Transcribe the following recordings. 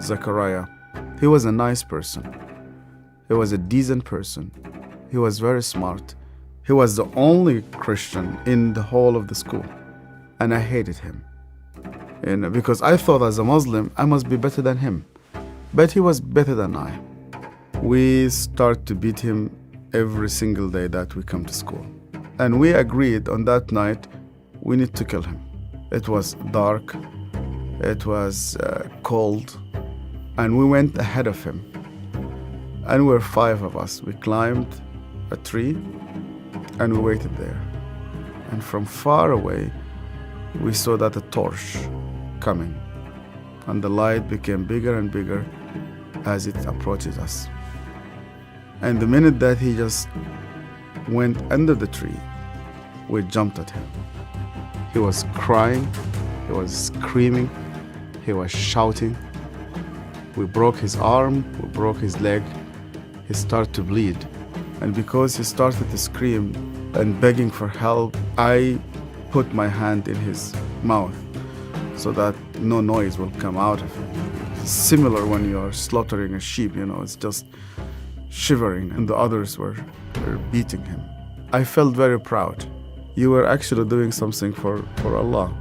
Zachariah. He was a nice person. He was a decent person. He was very smart. He was the only Christian in the whole of the school. And I hated him. Because I thought as a Muslim, I must be better than him. But he was better than I. We start to beat him every single day that we come to school. And we agreed on that night, we need to kill him. It was dark, it was cold, and we went ahead of him. And we were 5 of us. We climbed a tree and we waited there. And from far away, we saw that a torch coming. And the light became bigger and bigger as it approaches us. And the minute that he just went under the tree, we jumped at him. He was crying, he was screaming, he was shouting. We broke his arm, we broke his leg. He started to bleed. And because he started to scream and begging for help, I put my hand in his mouth so that no noise will come out of him. Similar when you're slaughtering a sheep, it's just shivering, and the others were beating him. I felt very proud. You were actually doing something for Allah.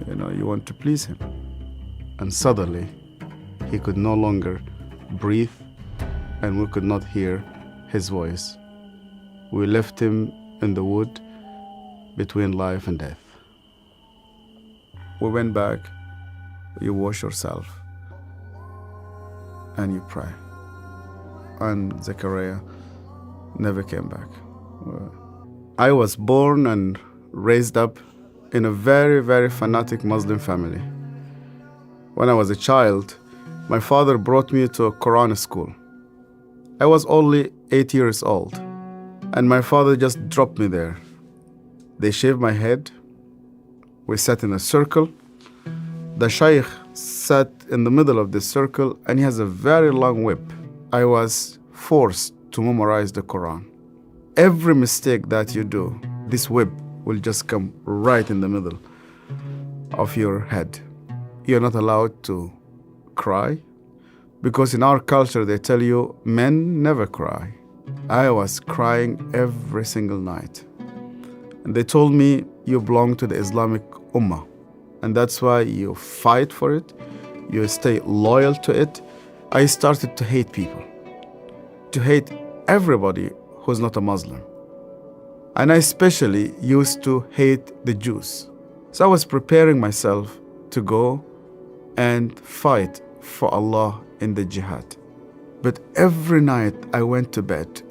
You want to please Him. And suddenly, he could no longer breathe, and we could not hear his voice. We left him in the wood between life and death. We went back, you wash yourself, and you pray. And Zechariah never came back. I was born and raised up in a very, very fanatic Muslim family. When I was a child, my father brought me to a Quran school. I was only 8 years old, and my father just dropped me there. They shaved my head. We sat in a circle. The shaykh sat in the middle of the circle, and he has a very long whip. I was forced to memorize the Quran. Every mistake that you do, this whip will just come right in the middle of your head. You're not allowed to cry, because in our culture they tell you men never cry. I was crying every single night. And they told me, you belong to the Islamic Ummah, and that's why you fight for it, you stay loyal to it. I started to hate people, to hate everybody who's not a Muslim. And I especially used to hate the Jews. So I was preparing myself to go and fight for Allah in the jihad. But every night I went to bed,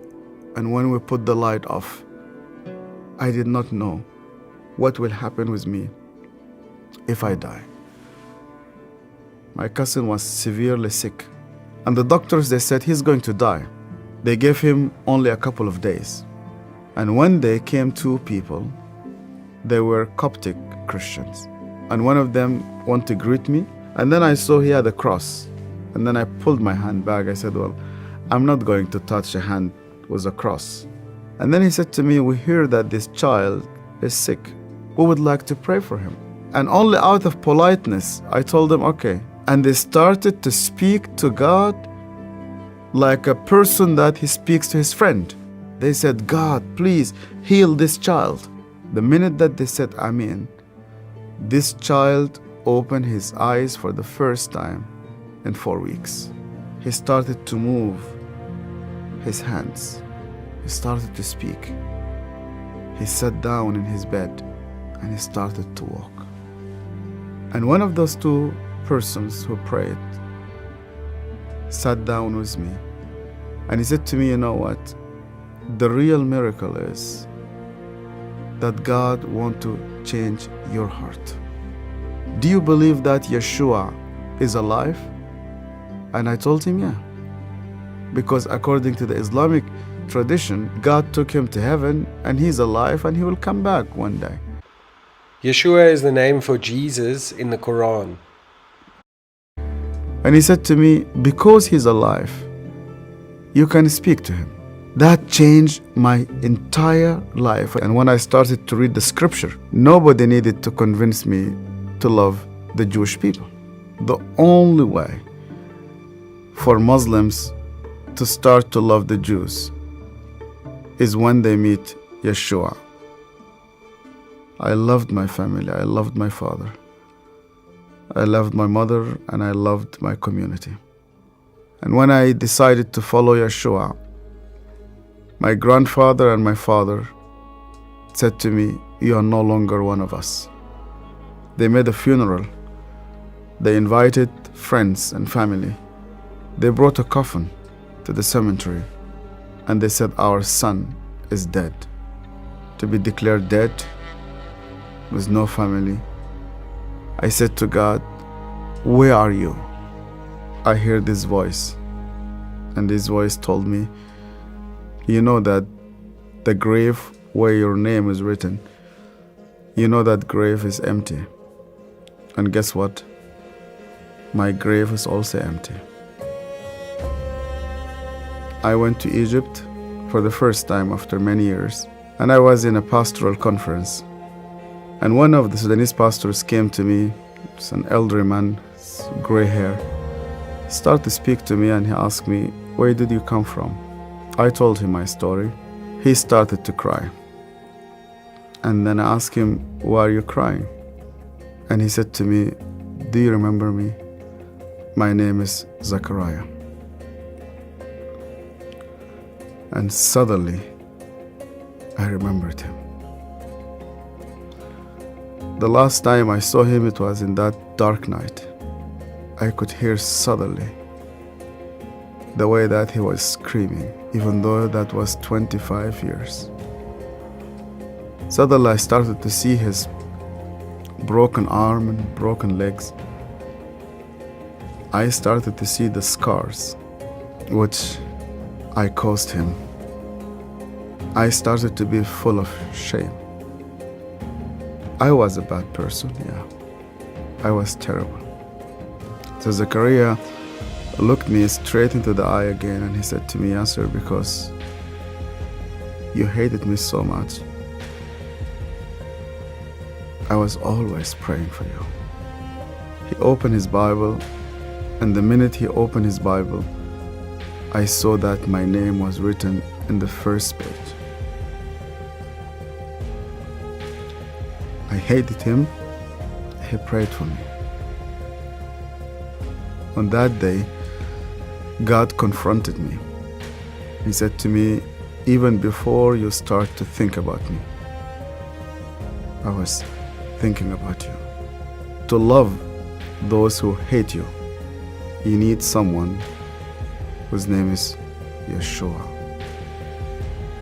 and when we put the light off, I did not know what will happen with me if I die. My cousin was severely sick, and the doctors, they said he's going to die. They gave him only a couple of days. And one day came 2 people. They were Coptic Christians. And one of them wanted to greet me. And then I saw he had a cross. And then I pulled my hand back. I said, well, I'm not going to touch a hand with a cross. And then he said to me, we hear that this child is sick. We would like to pray for him. And only out of politeness, I told them, okay. And they started to speak to God like a person that he speaks to his friend. They said, God, please heal this child. The minute that they said Amen, this child opened his eyes for the first time in 4 weeks. He started to move his hands. He started to speak. He sat down in his bed and he started to walk. And one of those 2 persons who prayed sat down with me, and he said to me, you know what? The real miracle is that God wants to change your heart. Do you believe that Yeshua is alive? And I told him, yeah. Because according to the Islamic tradition, God took him to heaven and he's alive and he will come back one day. Yeshua is the name for Jesus in the Quran. And he said to me, because he's alive, you can speak to him. That changed my entire life. And when I started to read the scripture, nobody needed to convince me to love the Jewish people. The only way for Muslims to start to love the Jews is when they meet Yeshua. I loved my family, I loved my father, I loved my mother, and I loved my community. And when I decided to follow Yeshua, my grandfather and my father said to me, "You are no longer one of us." They made a funeral. They invited friends and family. They brought a coffin to the cemetery, and they said, "Our son is dead." To be declared dead with no family, I said to God, "Where are you?" I heard this voice, and this voice told me, "You know that the grave where your name is written, you know that grave is empty. And guess what? My grave is also empty." I went to Egypt for the first time after many years, and I was in a pastoral conference. And one of the Sudanese pastors came to me, it's an elderly man, gray hair, started to speak to me, and he asked me, "Where did you come from?" I told him my story. He started to cry. And then I asked him, "Why are you crying?" And he said to me, "Do you remember me? My name is Zachariah." And suddenly, I remembered him. The last time I saw him, it was in that dark night. I could hear suddenly the way that he was screaming, even though that was 25 years. Suddenly I started to see his broken arm and broken legs. I started to see the scars which I caused him. I started to be full of shame. I was a bad person, yeah. I was terrible. So Zechariah looked me straight into the eye again, and he said to me, "Yasser, because you hated me so much, I was always praying for you." He opened his Bible, and the minute he opened his Bible, I saw that my name was written in the first page. I hated him. He prayed for me. On that day, God confronted me. He said to me, "Even before you start to think about me, I was thinking about you. To love those who hate you, you need someone whose name is Yeshua."